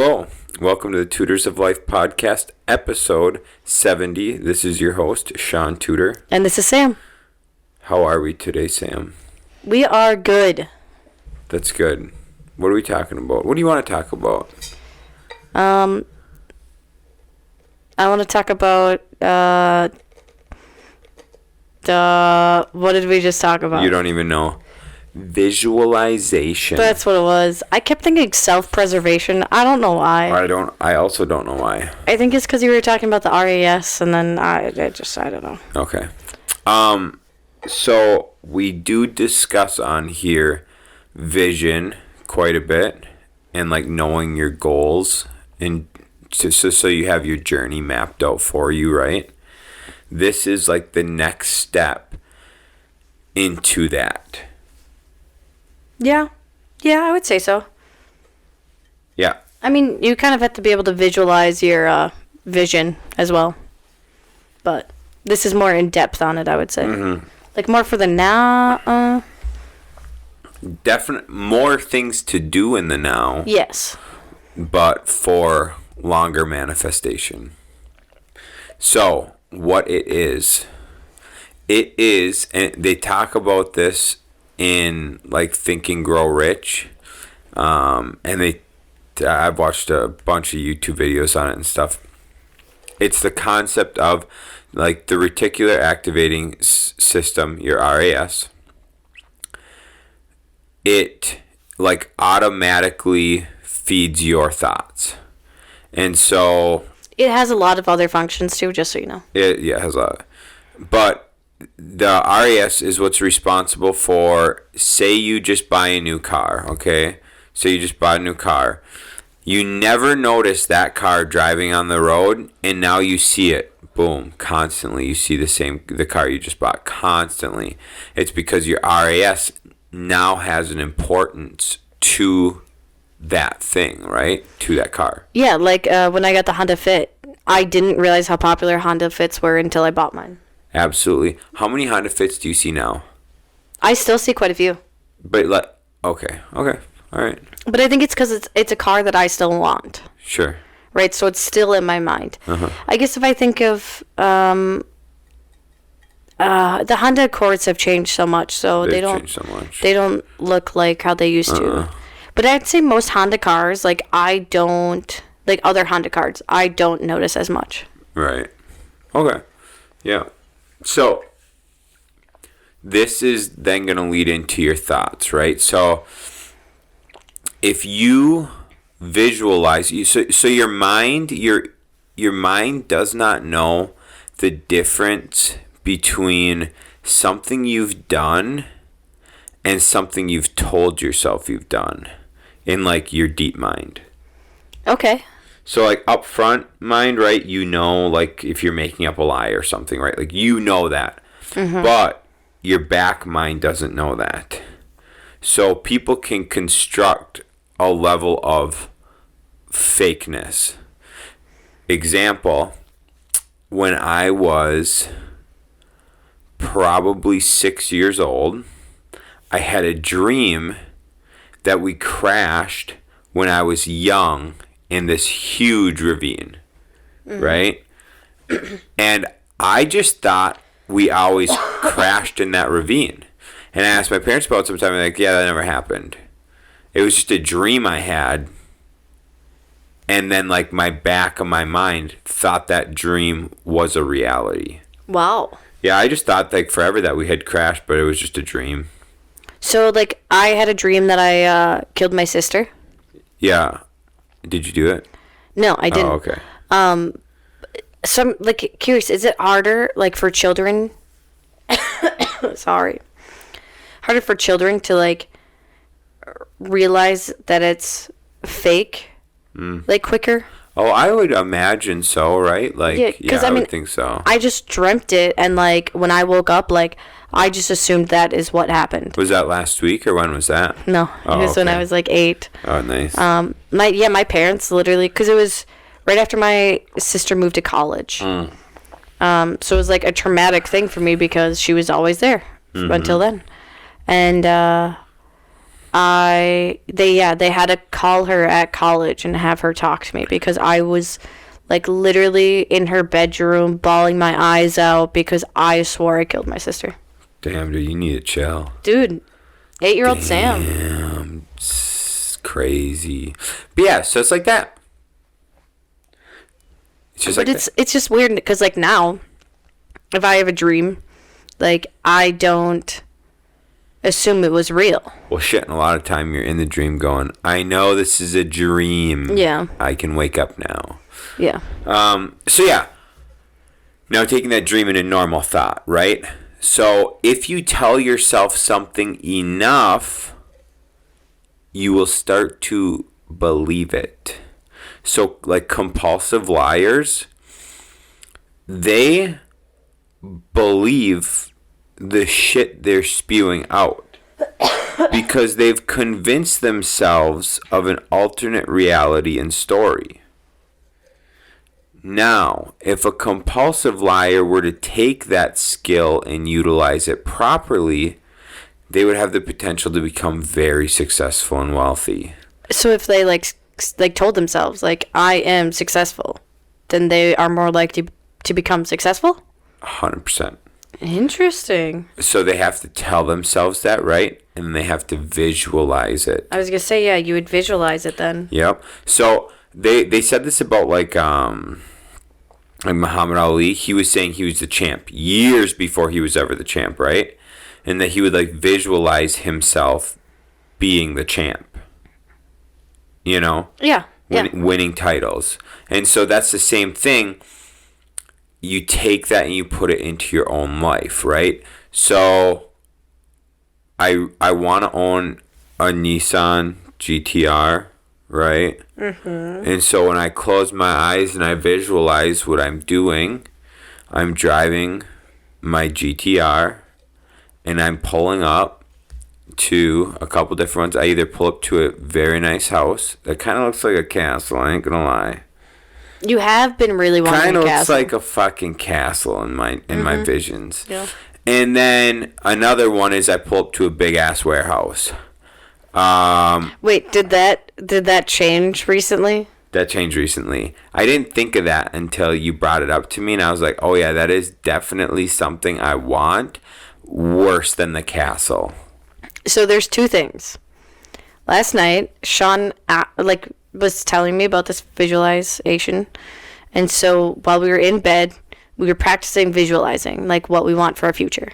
Hello, welcome to the Tutors of Life podcast, episode 70. This is your host, Shaun Tutor. And this is Sam. How are we today, Sam? We are good. That's good. What are we talking about? What do you want to talk about? I want to talk about, what did we just talk about? You don't even know. Visualization. That's what it was. I kept thinking self-preservation. I don't know why. I also don't know why. I think it's because you were talking about the RAS, and then I don't know. Okay. So we do discuss on here vision quite a bit and like knowing your goals and so you have your journey mapped out for you, right? This is like the next step into that. Yeah, I would say so. Yeah. I mean, you kind of have to be able to visualize your vision as well. But this is more in depth on it, I would say. Mm-hmm. Like more for the now. Definite more things to do in the now. Yes. But for longer manifestation. So, what it is, and they talk about this in like Think and Grow Rich, and I've watched a bunch of YouTube videos on it and stuff. It's the concept of like the reticular activating system, your RAS. It like automatically feeds your thoughts, and so it has a lot of other functions too, just so you know. It has a, but the RAS is what's responsible for, say you just buy a new car, okay? So you just bought a new car. You never notice that car driving on the road, and now you see it, boom, constantly. You see the car you just bought constantly. It's because your RAS now has an importance to that thing, right? To that car. Yeah, like when I got the Honda Fit, I didn't realize how popular Honda Fits were until I bought mine. Absolutely. How many Honda Fits do you see now? I still see quite a few. But okay, all right. But I think it's because it's a car that I still want. Sure. Right, so it's still in my mind. Uh-huh. I guess if I think of the Honda Accords have changed so much, so they don't look like how they used to. But I'd say most Honda cars, like other Honda cars, I don't notice as much. Right. Okay. Yeah. So this is then going to lead into your thoughts, right? So if you visualize, so your mind, your mind does not know the difference between something you've done and something you've told yourself you've done in like your deep mind. Okay. So, like, up front mind, right, you know, like, if you're making up a lie or something, right? Like, you know that. Mm-hmm. But your back mind doesn't know that. So, people can construct a level of fakeness. Example, when I was probably 6 years old, I had a dream that we crashed when I was young in this huge ravine, right? And I just thought we always crashed in that ravine. And I asked my parents about it sometime, and they're like, yeah, that never happened. It was just a dream I had. And then, like, my back of my mind thought that dream was a reality. Wow. Yeah, I just thought, like, forever that we had crashed, but it was just a dream. So, like, I had a dream that I killed my sister. Yeah. Did you do it? No, I didn't. Oh, okay. So I'm, like, curious, is it harder, like, for children? Sorry. Harder for children to, like, realize that it's fake? Like, quicker? Oh, I would imagine so, right? Like, yeah, I would think so. I just dreamt it, and, like, when I woke up, like, I just assumed that is what happened. Was that last week, or when was that? No, it was when I was, like, 8. Oh, nice. My parents literally, because it was right after my sister moved to college. So it was, like, a traumatic thing for me because she was always there until then. And they had to call her at college and have her talk to me because I was like literally in her bedroom bawling my eyes out because I swore I killed my sister. Damn, dude, you need to chill. Dude, 8-year-old Sam. Damn, it's crazy. But yeah, so it's like that. It's just it's just weird because like now, if I have a dream, like I don't assume it was real. Well, shit, and a lot of time you're in the dream going, I know this is a dream. Yeah. I can wake up now. Yeah. So yeah. Now taking that dream into normal thought, right? So if you tell yourself something enough, you will start to believe it. So like compulsive liars, they believe the shit they're spewing out because they've convinced themselves of an alternate reality and story. Now, if a compulsive liar were to take that skill and utilize it properly, they would have the potential to become very successful and wealthy. So if they like told themselves like I am successful, then they are more likely to become successful? 100%. Interesting. So they have to tell themselves that, right? And they have to visualize it. I was going to say, yeah, you would visualize it then. Yep. So they said this about like Muhammad Ali. He was saying he was the champ years before he was ever the champ, right? And that he would like visualize himself being the champ. You know? Yeah. Winning titles. And so that's the same thing. You take that and you put it into your own life, right? So I want to own a Nissan GTR, right? Mm-hmm. And so when I close my eyes and I visualize what I'm doing, I'm driving my GTR and I'm pulling up to a couple different ones. I either pull up to a very nice house that kind of looks like a castle, I ain't gonna lie. You have been really wanting a castle. Kind of looks like a fucking castle in my visions. Yeah. And then another one is I pull up to a big ass warehouse. Wait, did that change recently? That changed recently. I didn't think of that until you brought it up to me, and I was like, oh yeah, that is definitely something I want. Worse than the castle. So there's two things. Last night, Shaun was telling me about this visualization, and so while we were in bed, we were practicing visualizing like what we want for our future.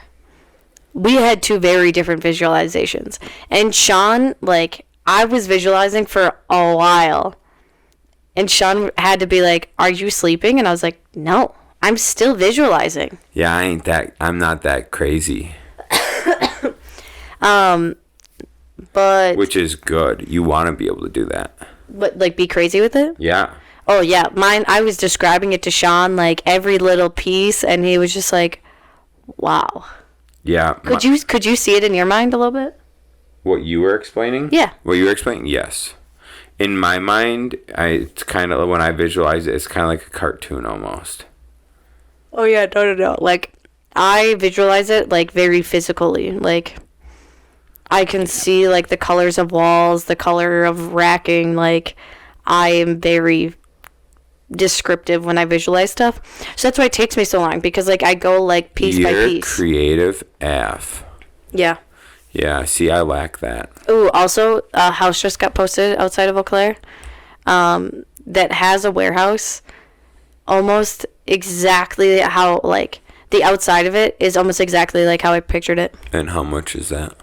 We had two very different visualizations, and Shaun, like, I was visualizing for a while, and Shaun had to be like, are you sleeping? And I was like, no, I'm still visualizing. Yeah, I'm not that crazy. But which is good. You want to be able to do that. But like be crazy with it? Yeah. Oh yeah, mine. I was describing it to Shaun like every little piece, and he was just like, "Wow." Yeah. Could you see it in your mind a little bit? What you were explaining? Yeah. What you were explaining? Yes. In my mind, it's kind of when I visualize it, it's kind of like a cartoon almost. Oh yeah, no. Like I visualize it like very physically, like. I can see, like, the colors of walls, the color of racking. Like, I am very descriptive when I visualize stuff. So that's why it takes me so long, because, like, I go, like, piece by piece. You're creative AF. Yeah. Yeah, see, I lack that. Ooh, also, a house just got posted outside of Eau Claire that has a warehouse almost exactly how, like, the outside of it is almost exactly like how I pictured it. And how much is that?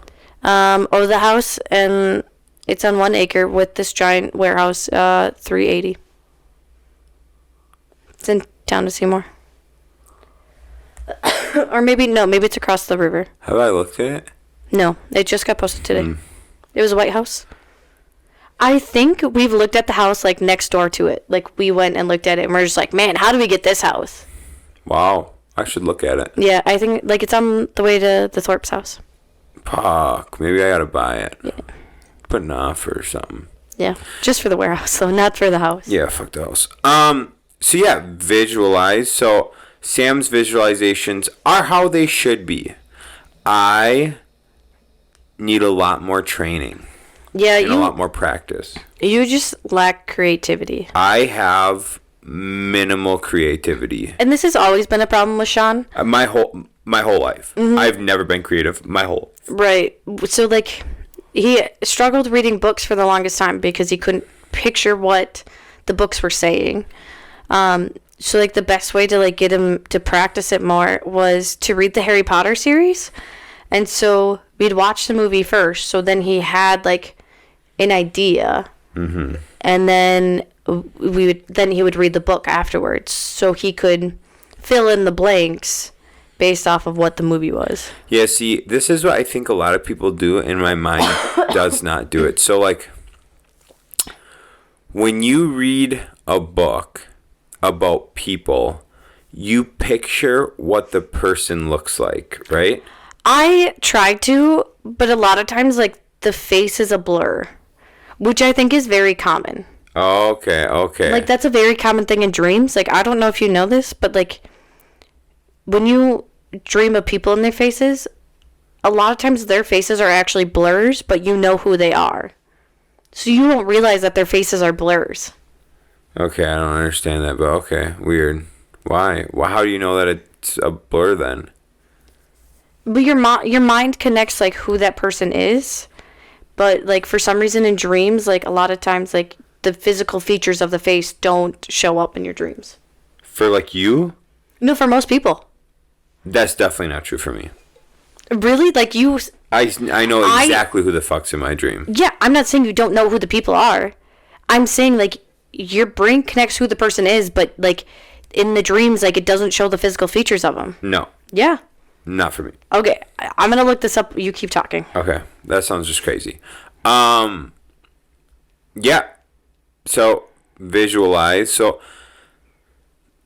The house, and it's on 1 acre with this giant warehouse, $380. It's in town to Seymour. Or maybe it's across the river. Have I looked at it? No, it just got posted today. It was a white house. I think we've looked at the house, like, next door to it. Like, we went and looked at it, and we're just like, man, how do we get this house? Wow, I should look at it. Yeah, I think, like, it's on the way to the Thorpe's house. Fuck, maybe I gotta buy it. Yeah. Put an offer or something. Yeah, just for the warehouse, though, not for the house. Yeah, fuck the house. So yeah, visualize. So Sam's visualizations are how they should be. I need a lot more training. Yeah, and a lot more practice. You just lack creativity. I have minimal creativity. And this has always been a problem with Shaun? My whole life. Mm-hmm. I've never been creative my whole. Right. So, like, he struggled reading books for the longest time because he couldn't picture what the books were saying. So, like, the best way to, like, get him to practice it more was to read the Harry Potter series. And so we'd watch the movie first. So then he had, like, an idea. Mm-hmm. And then he would read the book afterwards. So he could fill in the blanks based off of what the movie was. Yeah, see, this is what I think a lot of people do, and my mind does not do it. So, like, when you read a book about people, you picture what the person looks like, right? I try to, but a lot of times, like, the face is a blur, which I think is very common. Oh, okay. Like, that's a very common thing in dreams. Like, I don't know if you know this, but, like, when you dream of people in their faces, a lot of times their faces are actually blurs, but you know who they are. So you don't realize that their faces are blurs. Okay, I don't understand that, but okay, weird. Why? Well, how do you know that it's a blur then? But your mind connects, like, who that person is. But, like, for some reason in dreams, like, a lot of times, like, the physical features of the face don't show up in your dreams. For, like, you? No, for most people. That's definitely not true for me. Really? Like, you... I know exactly who the fuck's in my dream. Yeah, I'm not saying you don't know who the people are. I'm saying, like, your brain connects who the person is, but, like, in the dreams, like, it doesn't show the physical features of them. No. Yeah. Not for me. Okay, I'm going to look this up. You keep talking. Okay, that sounds just crazy. Yeah. So, visualize. So,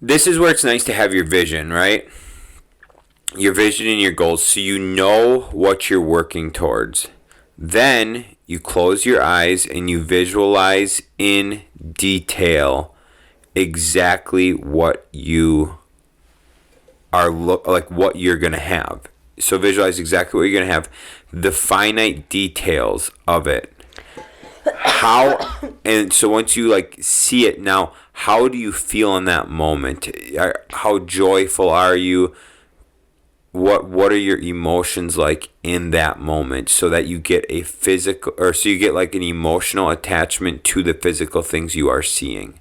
this is where it's nice to have your vision, right? Your vision and your goals, so you know what you're working towards. Then you close your eyes and you visualize in detail exactly what you are like what you're gonna have. So visualize exactly what you're gonna have, the finite details of it. And so once you, like, see it now, how do you feel in that moment? How joyful are you? What are your emotions like in that moment, so that you get a physical, or so you get, like, an emotional attachment to the physical things you are seeing.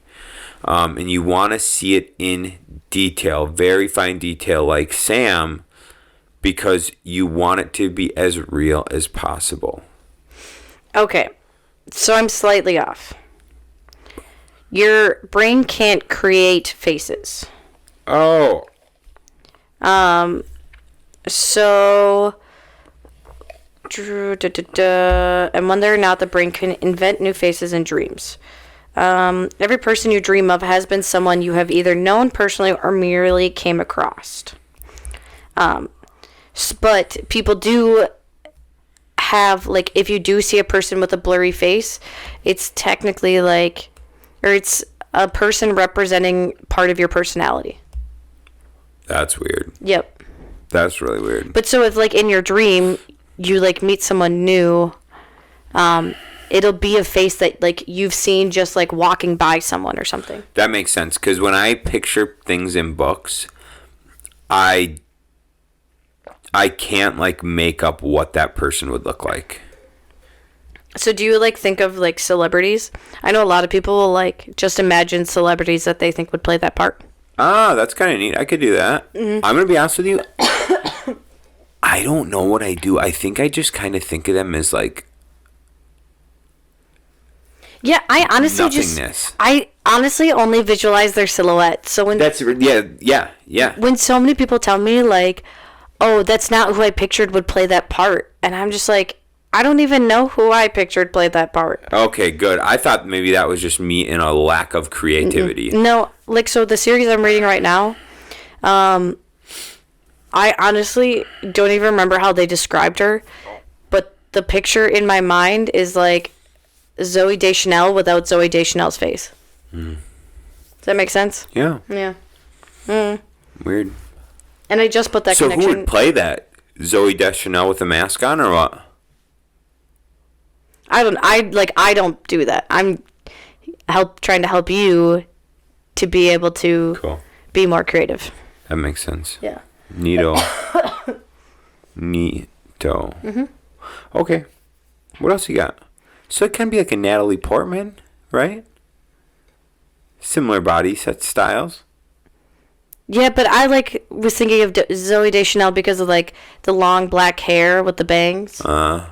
And you want to see it in detail, very fine detail, like Sam, because you want it to be as real as possible. Okay, so I'm slightly off. Your brain can't create faces. Oh. So, and whether or not the brain can invent new faces in dreams. Every person you dream of has been someone you have either known personally or merely came across. But people do have, like, if you do see a person with a blurry face, it's technically like, or it's a person representing part of your personality. That's weird. Yep. That's really weird. But so if, like, in your dream, you, like, meet someone new, it'll be a face that, like, you've seen just, like, walking by someone or something. That makes sense, because when I picture things in books, I can't, like, make up what that person would look like. So do you, like, think of, like, celebrities? I know a lot of people will, like, just imagine celebrities that they think would play that part. Ah, that's kind of neat. I could do that. Mm-hmm. I'm going to be honest with you. I don't know what I do. I think I just kind of think of them as, like, yeah, I honestly nothingness. I honestly only visualize their silhouette. So when yeah. When so many people tell me, like, oh, that's not who I pictured would play that part, and I'm just like, I don't even know who I pictured played that part. Okay, good. I thought maybe that was just me in a lack of creativity. No, like, so the series I'm reading right now, I honestly don't even remember how they described her, but the picture in my mind is, like, Zooey Deschanel without Zooey Deschanel's face. Does that make sense? Yeah. Yeah. Weird. And I just put that connection. So who would play that? Zooey Deschanel with a mask on, or what? I don't do that. I'm trying to help you to be able to be more creative. That makes sense. Yeah. Neato. Neato. Mm-hmm. Okay. What else you got? So it can be like a Natalie Portman, right? Similar body set styles. Yeah, but I was thinking of Zooey Deschanel because of like the long black hair with the bangs. Or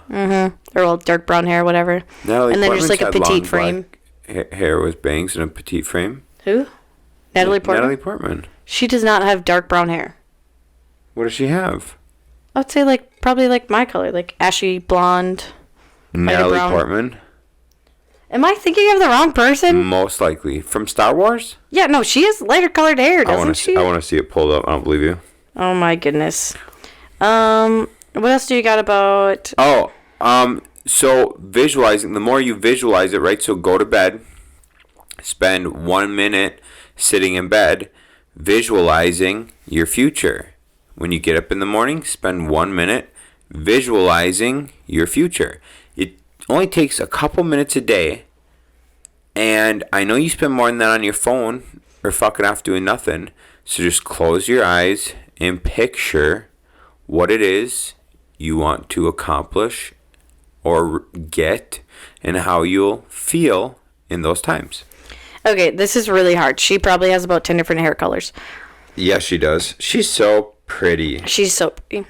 dark brown hair, whatever. Natalie and then Portman's just like a petite frame. Hair with bangs and a petite frame. Who? Natalie Portman. Natalie Portman. She does not have dark brown hair. What does she have? I would say probably like my color, like ashy blonde. Natalie Portman. Am I thinking of the wrong person? Most likely. From Star Wars? Yeah, no, she has lighter colored hair, doesn't she? I want to see it pulled up. I don't believe you. Oh my goodness. What else do you got about... So visualizing, the more you visualize it, right? So go to bed, spend 1 minute sitting in bed, visualizing your future. When you get up in the morning, spend 1 minute visualizing your future. It only takes a couple minutes a day, and I know you spend more than that on your phone or fucking off doing nothing, so just close your eyes and picture what it is you want to accomplish or get and how you'll feel in those times. Okay, this is really hard. She probably has about 10 different hair colors. Yes, she does. She's so pretty. She's so pretty.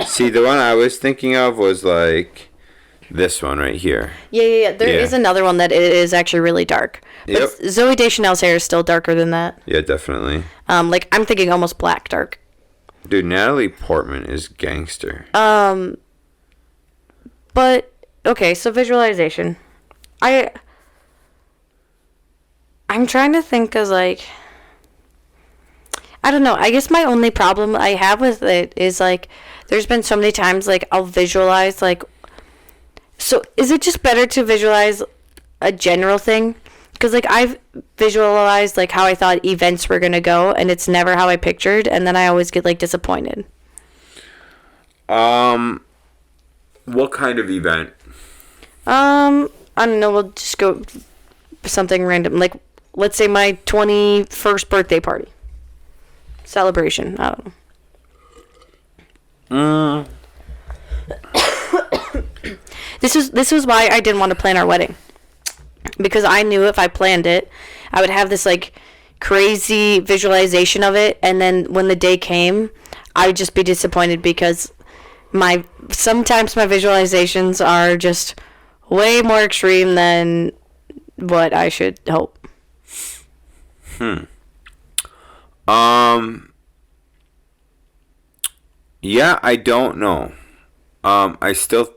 See, the one I was thinking of was like this one right here. Yeah. There is another one that is actually really dark. But Zooey Deschanel's hair is still darker than that. Yeah, definitely. I'm thinking almost black dark. Dude, Natalie Portman is gangster. But okay, so visualization. I'm trying to think as like, I don't know. I guess my only problem I have with it is like, there's been so many times like I'll visualize like, so is it just better to visualize a general thing? Because like I've visualized like how I thought events were gonna go, and it's never how I pictured, and then I always get like disappointed. What kind of event? I don't know. We'll just go something random. Like, let's say my 21st birthday party. Celebration. I don't know. This was why I didn't want to plan our wedding. Because I knew if I planned it, I would have this, like, crazy visualization of it, and then when the day came, I would just be disappointed because sometimes my visualizations are just way more extreme than what I should hope. Yeah, I don't know. I still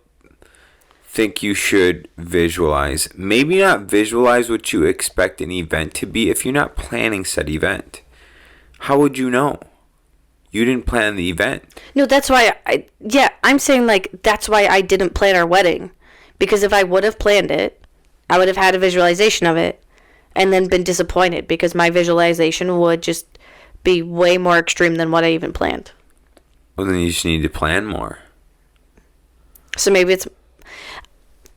think you should visualize. Maybe not visualize what you expect an event to be if you're not planning said event. How would you know? You didn't plan the event. No, that's why I'm saying like that's why I didn't plan our wedding. Because if I would have planned it, I would have had a visualization of it and then been disappointed because my visualization would just be way more extreme than what I even planned. Well, then you just need to plan more. So maybe it's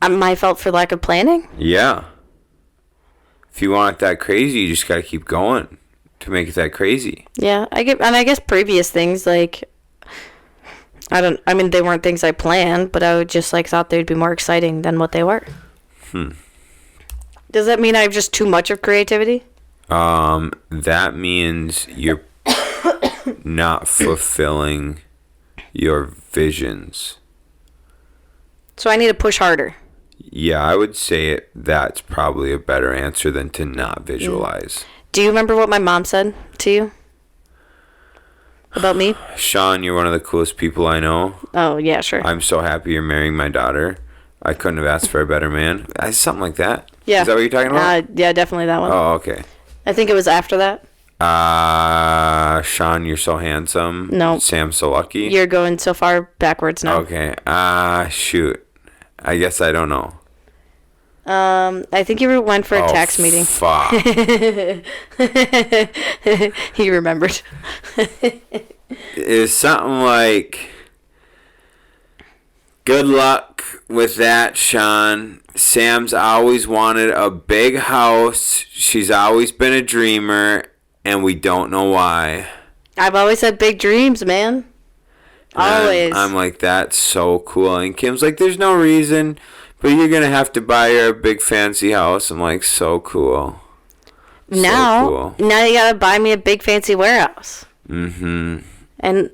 my fault for lack of planning? Yeah. If you want it that crazy, you just got to keep going to make it that crazy. Yeah, I guess previous things like they weren't things I planned, but I would just like thought they'd be more exciting than what they were. Does that mean I have just too much of creativity? That means you're not fulfilling your visions. So I need to push harder. Yeah, I would say that's probably a better answer than to not visualize. Do you remember what my mom said to you? About me? Shaun, you're one of the coolest people I know. Oh, yeah, sure. I'm so happy you're marrying my daughter. I couldn't have asked for a better man. Something like that. Yeah. Is that what you're talking about? Yeah, definitely that one. Oh, okay. I think it was after that. Shaun, you're so handsome. No. Sam, so lucky. You're going so far backwards now. Okay. Shoot. I guess I don't know. I think you went for a tax meeting. Fuck. He remembered. It's something like Good luck with that, Shaun. Sam's always wanted a big house. She's always been a dreamer, and we don't know why. I've always had big dreams, man. Always. I'm like, that's so cool. And Kim's like, there's no reason, but you're going to have to buy her a big fancy house. I'm like, so cool. Now you got to buy me a big fancy warehouse. Mm-hmm. And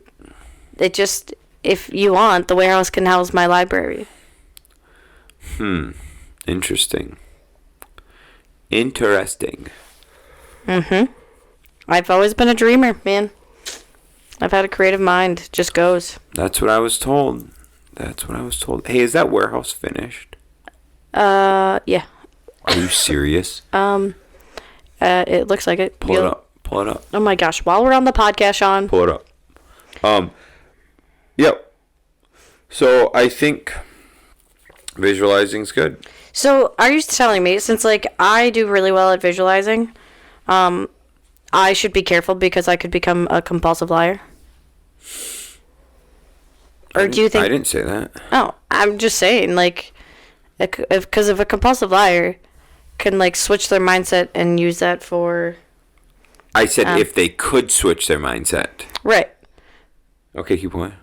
it just, if you want, the warehouse can house my library. Interesting. Mm-hmm. I've always been a dreamer, man. I've had a creative mind. Just goes. That's what I was told. Hey, is that warehouse finished? Yeah. Are you serious? It looks like it. Pull it up. Oh my gosh. While we're on the podcast, Shaun. Pull it up. Yep. So I think visualizing's good. So are you telling me, since like I do really well at visualizing, I should be careful because I could become a compulsive liar? Or do you think... I didn't say that. Oh, I'm just saying, like, because if a compulsive liar can, like, switch their mindset and use that for... I said if they could switch their mindset. Right. Okay, keep going.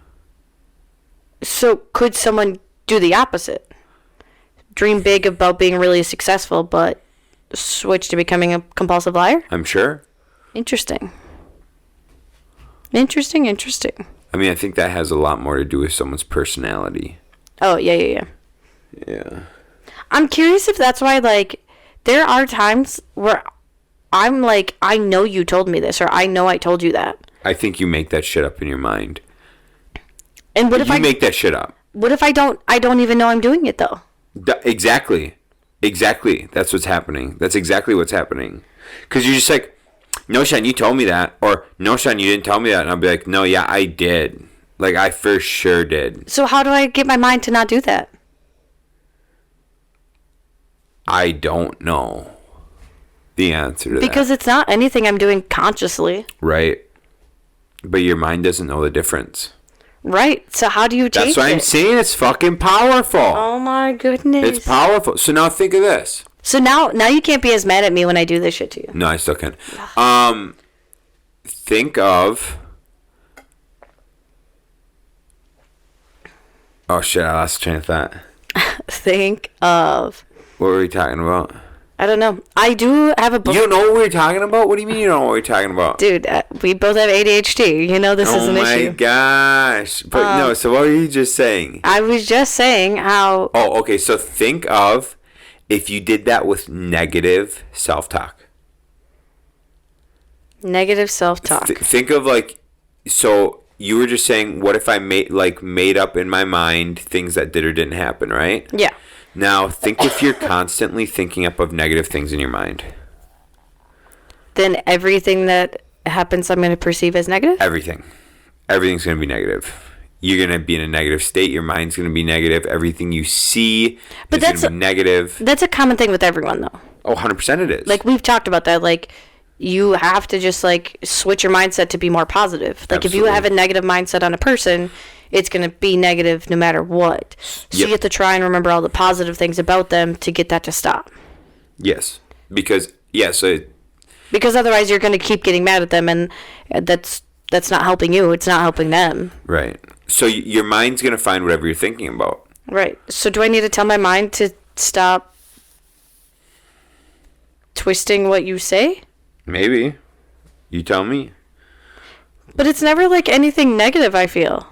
So could someone do the opposite? Dream big about being really successful, but switch to becoming a compulsive liar? I'm sure. Interesting. I mean, I think that has a lot more to do with someone's personality. Oh, yeah. Yeah. I'm curious if that's why, like, there are times where I'm like, I know you told me this, or I know I told you that. I think you make that shit up in your mind. And what if you make that shit up? What if I don't even know I'm doing it, though? Exactly. That's what's happening. That's exactly what's happening. Because you're just like, no, Shaun, you told me that. Or, no, Shaun, you didn't tell me that. And I'll be like, no, yeah, I did. Like, I for sure did. So how do I get my mind to not do that? I don't know the answer to that. Because it's not anything I'm doing consciously. Right. But your mind doesn't know the difference. Right. So how do you change it? That's what I'm saying. It's fucking powerful. Oh, my goodness. It's powerful. So now think of this. So now you can't be as mad at me when I do this shit to you. No, I still can. Think of... Oh, shit. I lost the train of thought. Think of... What were we talking about? I don't know. I do have a book. You don't know what we were talking about? What do you mean you don't know what we're talking about? Dude, we both have ADHD. You know this is an issue. Oh my gosh. But no, so what were you just saying? I was just saying how... Oh, okay. So think of if you did that with negative self-talk. Negative self-talk. Think of like... So you were just saying, what if I made up in my mind things that did or didn't happen, right? Yeah. Now, think if you're constantly thinking up of negative things in your mind. Then everything that happens I'm going to perceive as negative? Everything. Everything's going to be negative. You're going to be in a negative state. Your mind's going to be negative. Everything you see is going to be negative. That's a common thing with everyone, though. Oh, 100% it is. Like, we've talked about that. Like, you have to just, like, switch your mindset to be more positive. Like, Absolutely. If you have a negative mindset on a person... It's going to be negative no matter what. So you have to try and remember all the positive things about them to get that to stop. Yes. Because otherwise you're going to keep getting mad at them, and that's not helping you. It's not helping them. Right. So your mind's going to find whatever you're thinking about. Right. So do I need to tell my mind to stop twisting what you say? Maybe. You tell me. But it's never like anything negative, I feel.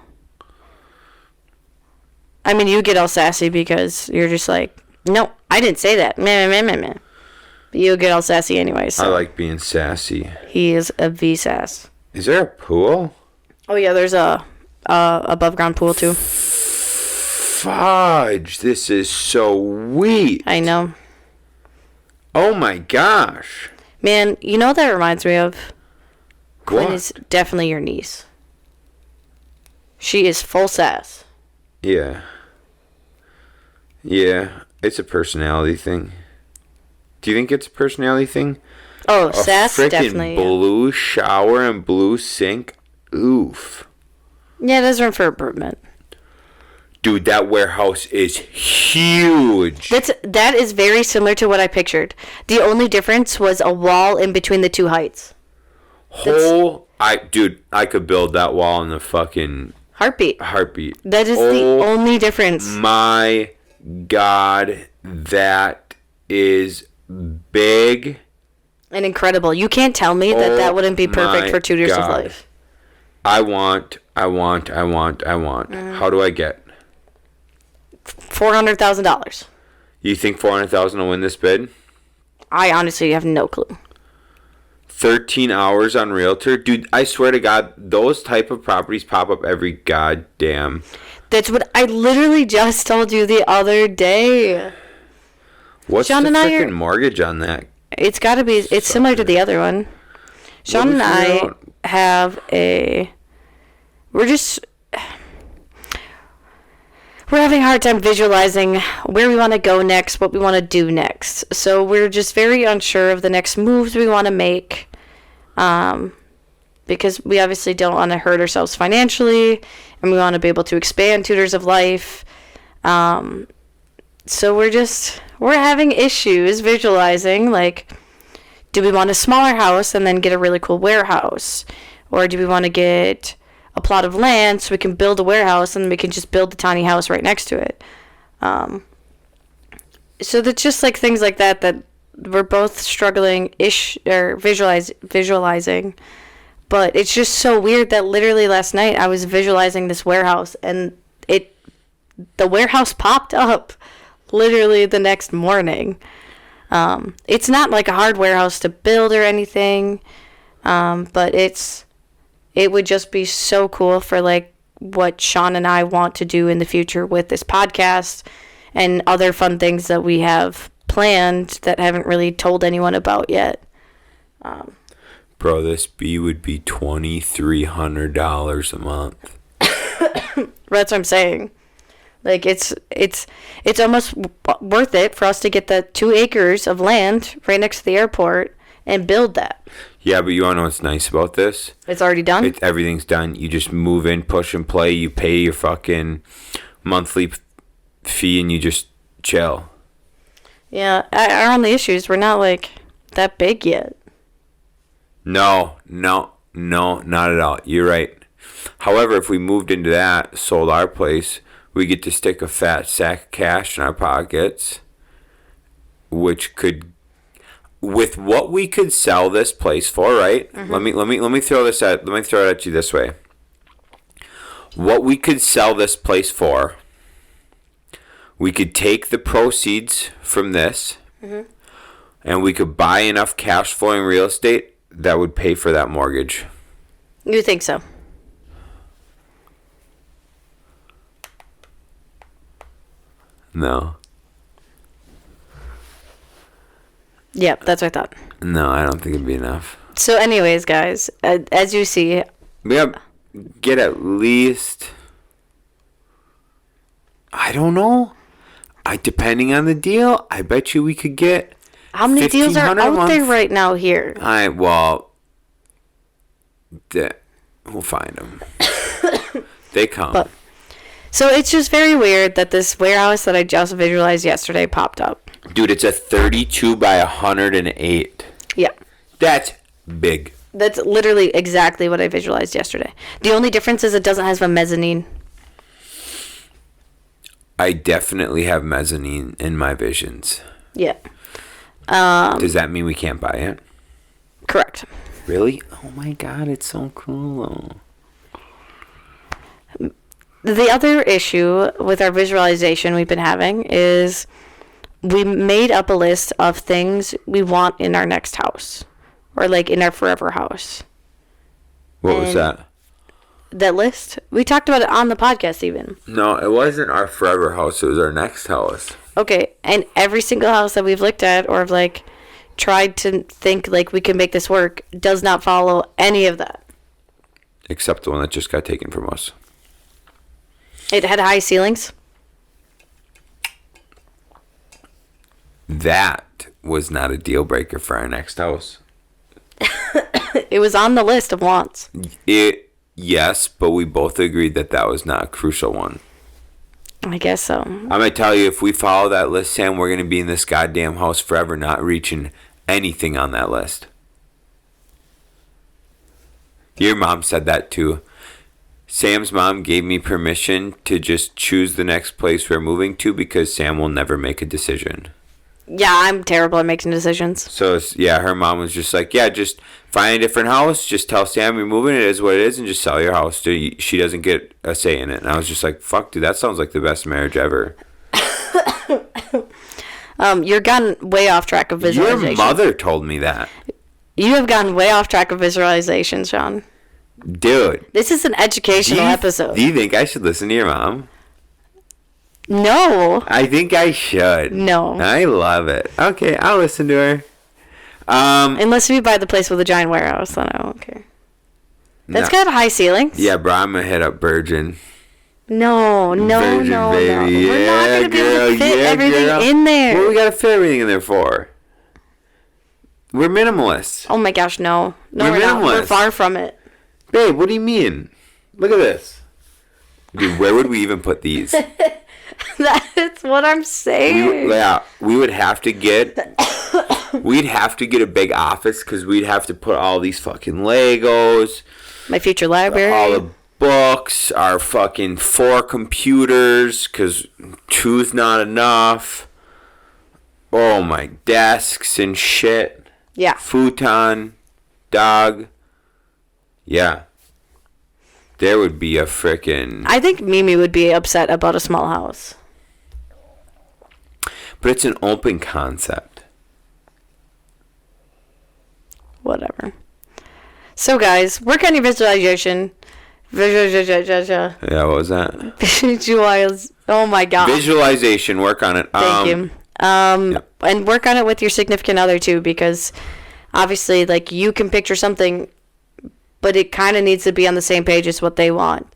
I mean, you get all sassy because you're just like, no, I didn't say that. Meh, meh, meh, meh. But you get all sassy anyway. So. I like being sassy. He is a V-sass. Is there a pool? Oh, yeah, there's a above ground pool, too. Fudge, this is so sweet. I know. Oh, my gosh. Man, you know what that reminds me of? What? Quinn is definitely your niece. She is full sass. Yeah. Yeah, it's a personality thing. Do you think it's a personality thing? Oh, sass, definitely. Blue shower and blue sink. Oof. Yeah, there's room for improvement. Dude, that warehouse is huge. That is very similar to what I pictured. The only difference was a wall in between the two heights. I could build that wall in the fucking heartbeat. That is the only difference. My God, that is big and incredible. You can't tell me that wouldn't be perfect for Tutors of Life. I want. How do I get $400,000? You think $400,000 will win this bid? I honestly have no clue. 13 hours on Realtor. Dude, I swear to God, those type of properties pop up every goddamn... That's what I literally just told you the other day. What's Shaun the freaking mortgage on that? It's got to be... It's similar to the other one. Shaun and I have a... We're having a hard time visualizing where we want to go next, what we want to do next. So we're just very unsure of the next moves we want to make. Because we obviously don't want to hurt ourselves financially, and we want to be able to expand Tutors of Life. So we're having issues visualizing, like, do we want a smaller house and then get a really cool warehouse? Or do we want to get a plot of land so we can build a warehouse and we can just build a tiny house right next to it? So that's just like things like that we're both struggling visualizing. But it's just so weird that literally last night I was visualizing this warehouse and the warehouse popped up literally the next morning. It's not like a hard warehouse to build or anything, but it would just be so cool for like what Shaun and I want to do in the future with this podcast and other fun things that we have planned that haven't really told anyone about yet. Bro, this B would be $2,300 a month. That's what I'm saying. Like it's almost worth it for us to get the 2 acres of land right next to the airport and build that. Yeah, but you want to know what's nice about this? It's already done? Everything's done. You just move in, push and play. You pay your fucking monthly fee and you just chill. Yeah, our only issue is we're not like that big yet. No, not at all. You're right. However, if we moved into that, sold our place, we get to stick a fat sack of cash in our pockets, which could, with what we could sell this place for, right? Mm-hmm. Let me throw this at. Let me throw it at you this way. What we could sell this place for, we could take the proceeds from this, mm-hmm. and we could buy enough cash flowing real estate that would pay for that mortgage. You think so? No. Yep, that's what I thought. No, I don't think it'd be enough. So anyways, guys, as you see... We gotta get at least... I don't know. Depending on the deal, I bet you we could get... How many deals are out there right now here? We'll find them. They come. So it's just very weird that this warehouse that I just visualized yesterday popped up. Dude, it's a 32 by 108. Yeah. That's big. That's literally exactly what I visualized yesterday. The only difference is it doesn't have a mezzanine. I definitely have mezzanine in my visions. Yeah. Does that mean we can't buy it? Correct. Really? Oh my God, it's so cool. The other issue with our visualization we've been having is we made up a list of things we want in our next house or like in our forever house. What was that? That list? We talked about it on the podcast even. No, it wasn't our forever house. It was our next house. Okay, and every single house that we've looked at or have like tried to think like we can make this work does not follow any of that. Except the one that just got taken from us. It had high ceilings. That was not a deal breaker for our next house. It was on the list of wants. Yes, but we both agreed that was not a crucial one. I guess so. I'm going to tell you, if we follow that list, Sam, we're going to be in this goddamn house forever, not reaching anything on that list. Your mom said that too. Sam's mom gave me permission to just choose the next place we're moving to because Sam will never make a decision. Yeah, I'm terrible at making decisions. So, yeah, her mom was just like, yeah, just find a different house. Just tell Sam you're moving. It is what it is. And just sell your house. She doesn't get a say in it. And I was just like, fuck, dude, that sounds like the best marriage ever. You're gotten way off track of visualization. Your mother told me that. You have gotten way off track of visualization, Shaun. Dude. This is an educational episode. Do you think I should listen to your mom? No. I think I should. No. I love it. Okay, I'll listen to her. Unless we buy the place with a giant warehouse, then I won't care. That's got high ceilings. Yeah, bro, I'm going to hit up Virgin. No. Baby. We're not going to be able to fit everything in there. What do we got to fit everything in there for? We're minimalists. Oh my gosh, no. No, we're not. We're far from it. Babe, what do you mean? Look at this. Dude, where would we even put these? That's what I'm saying. We would have to get... We'd have to get a big office because we'd have to put all these fucking Legos. My future library. All the books, our fucking 4 computers because 2's not enough. Oh, my desks and shit. Yeah. Futon, dog. Yeah. There would be a frickin'... I think Mimi would be upset about a small house. But it's an open concept. Whatever. So, guys, work on your visualization. Yeah, what was that? Oh, my God. Visualization. Work on it. Thank you. Yeah. And work on it with your significant other, too, because obviously, like, you can picture something, but it kind of needs to be on the same page as what they want.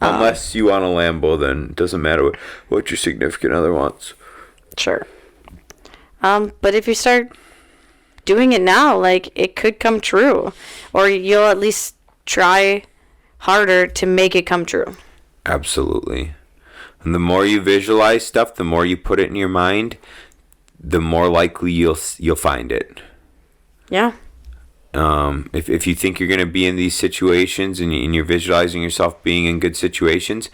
Unless you want a Lambo, then it doesn't matter what your significant other wants. Sure. But if you start doing it now, like, it could come true. Or you'll at least try harder to make it come true. Absolutely. And the more you visualize stuff, the more you put it in your mind, the more likely you'll find it. Yeah. If you think you're going to be in these situations and you're visualizing yourself being in good situations,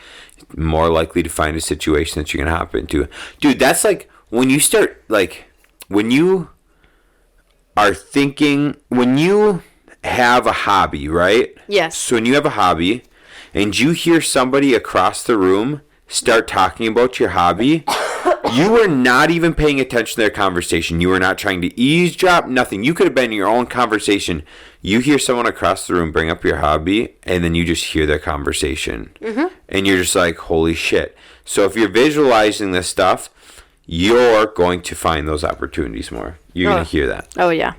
more likely to find a situation that you're going to hop into. Dude, that's like when you start, like, when you are thinking, when you have a hobby, right? Yes. So when you have a hobby and you hear somebody across the room start talking about your hobby, you were not even paying attention to their conversation. You were not trying to eavesdrop, nothing. You could have been in your own conversation. You hear someone across the room bring up your hobby, and then you just hear their conversation. Mm-hmm. And you're just like, holy shit. So if you're visualizing this stuff, you're going to find those opportunities more. You're going to hear that. Oh, yeah.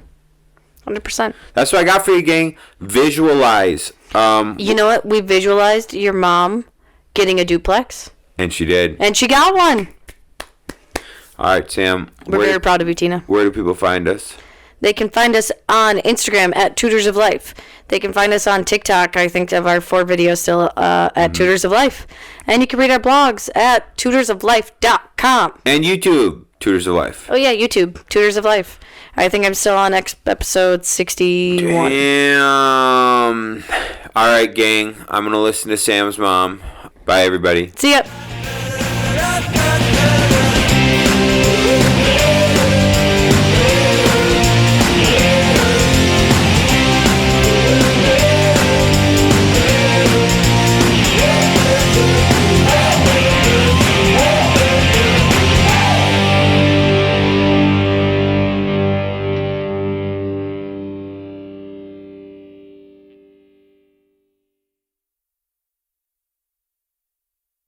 100%. That's what I got for you, gang. Visualize. You know what? We visualized your mom getting a duplex. And she did. And she got one. All right, Sam. We're very proud of you, Tina. Where do people find us? They can find us on Instagram at Tutors of Life. They can find us on TikTok. I think of our 4 videos still at Tutors of Life. And you can read our blogs at tutorsoflife.com. And YouTube, Tutors of Life. Oh, yeah, YouTube, Tutors of Life. I think I'm still on episode 61. Damn. All right, gang. I'm going to listen to Sam's mom. Bye, everybody. See ya.